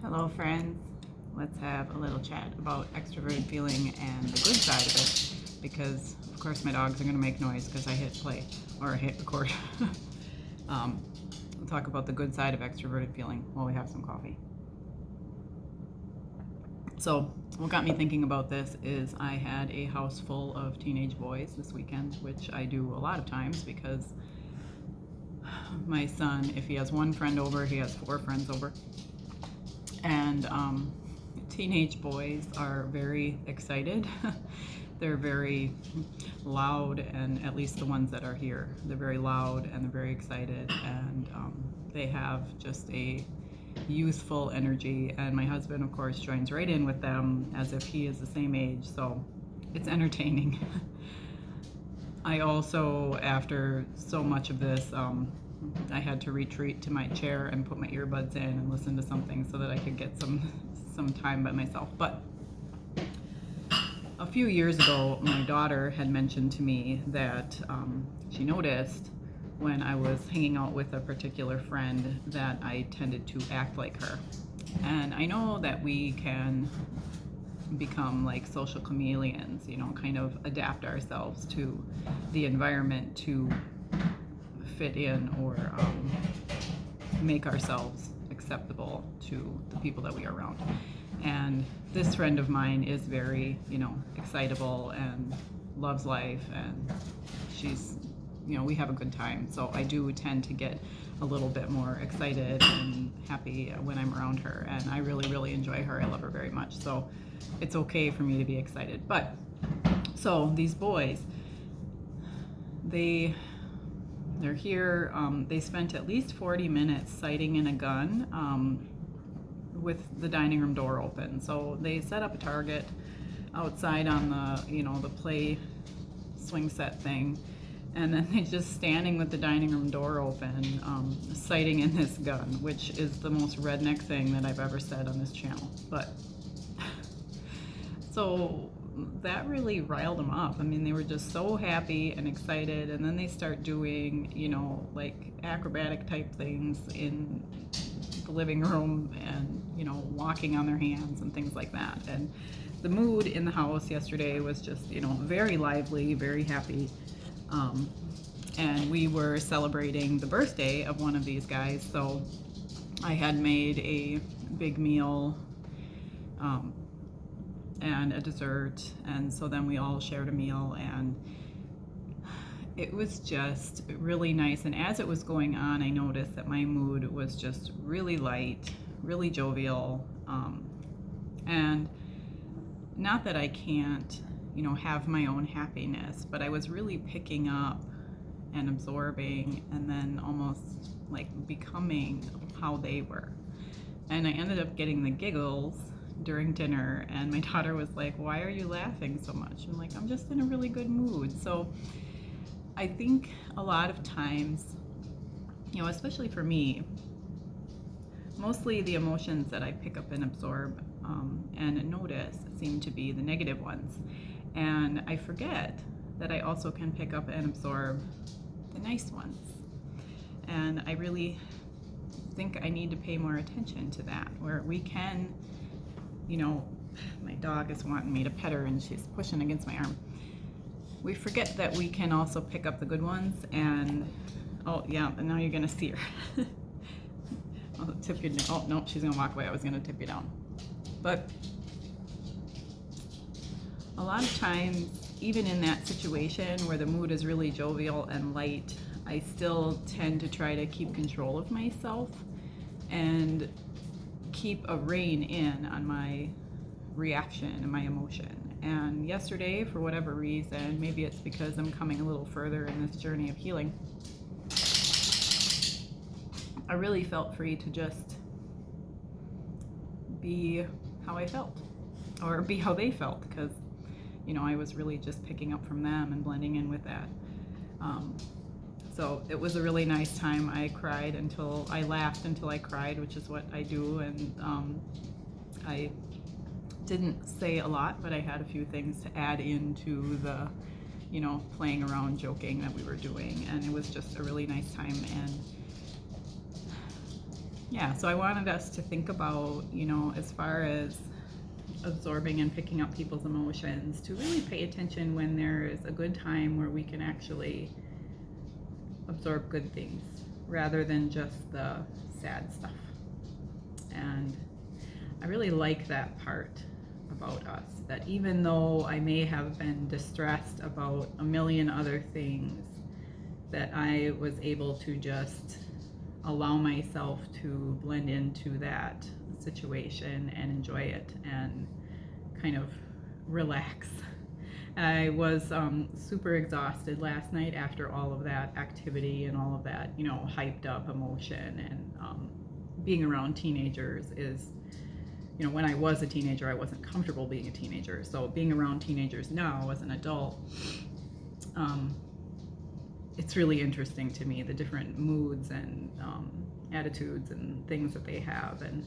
Hello friends, let's have a little chat about extroverted feeling and the good side of it, because of course my dogs are going to make noise because I hit play or hit record. We'll talk about the good side of extroverted feeling while we have some coffee. So what got me thinking about this is I had a house full of teenage boys this weekend, which I do a lot of times because my son, if he has one friend over, he has 4 friends over. And teenage boys are very excited. They're very loud, and at least the ones that are here, they're very loud and they're very excited, and they have just a youthful energy. And my husband, of course, joins right in with them as if he is the same age, so it's entertaining. I also, after so much of this, I had to retreat to my chair and put my earbuds in and listen to something so that I could get some time by myself. But a few years ago, my daughter had mentioned to me that she noticed when I was hanging out with a particular friend that I tended to act like her. And I know that we can become like social chameleons, kind of adapt ourselves to the environment to fit in or make ourselves acceptable to the people that we are around. And this friend of mine is very, excitable and loves life, and she's, we have a good time. So I do tend to get a little bit more excited and happy when I'm around her, and I really, really enjoy her. I love her very much. So it's okay for me to be excited. But so these boys, they're here. They spent at least 40 minutes sighting in a gun with the dining room door open. So they set up a target outside on the play swing set thing, and then they just standing with the dining room door open, sighting in this gun, which is the most redneck thing that I've ever said on this channel. But so that really riled them up. I mean, they were just so happy and excited, and then they start doing, like acrobatic type things in the living room, and, walking on their hands and things like that. And the mood in the house yesterday was just, very lively, very happy. And we were celebrating the birthday of one of these guys, so I had made a big meal, and a dessert, and so then we all shared a meal, and it was just really nice. And as it was going on, I noticed that my mood was just really light, really jovial, and not that I can't, have my own happiness, but I was really picking up and absorbing and then almost like becoming how they were. And I ended up getting the giggles during dinner, and my daughter was like, "Why are you laughing so much?" I'm like, "I'm just in a really good mood." So I think a lot of times, especially for me, mostly the emotions that I pick up and absorb and notice seem to be the negative ones. And I forget that I also can pick up and absorb the nice ones. And I really think I need to pay more attention to that, where we can, my dog is wanting me to pet her and she's pushing against my arm. We forget that we can also pick up the good ones, and oh yeah, and now you're gonna see her. I'll tip you down. Oh no, she's gonna walk away. I was gonna tip you down. But a lot of times, even in that situation where the mood is really jovial and light, I still tend to try to keep control of myself and keep a rein in on my reaction and my emotion. And yesterday, for whatever reason, maybe it's because I'm coming a little further in this journey of healing, I really felt free to just be how I felt, or be how they felt, because I was really just picking up from them and blending in with that. So it was a really nice time. I laughed until I cried, which is what I do. And I didn't say a lot, but I had a few things to add into the, playing around, joking that we were doing. And it was just a really nice time. And Yeah, so I wanted us to think about, as far as absorbing and picking up people's emotions, to really pay attention when there is a good time where we can actually absorb good things rather than just the sad stuff. And I really like that part about us, that even though I may have been distressed about a million other things, that I was able to just allow myself to blend into that situation and enjoy it and kind of relax. I was super exhausted last night after all of that activity and all of that, hyped up emotion. And being around teenagers is, when I was a teenager, I wasn't comfortable being a teenager. So being around teenagers now as an adult, it's really interesting to me, the different moods and attitudes and things that they have, and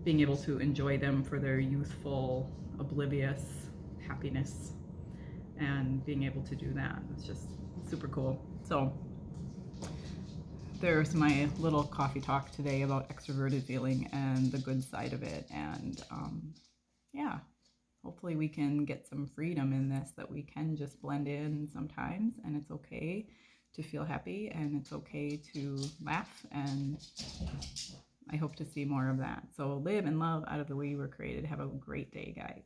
being able to enjoy them for their youthful, oblivious happiness, and being able to do that. It's just super cool. So there's my little coffee talk today about extroverted feeling and the good side of it. And yeah, hopefully we can get some freedom in this, that we can just blend in sometimes, and it's okay to feel happy, and it's okay to laugh, and I hope to see more of that. So live and love out of the way you were created. Have a great day, guys.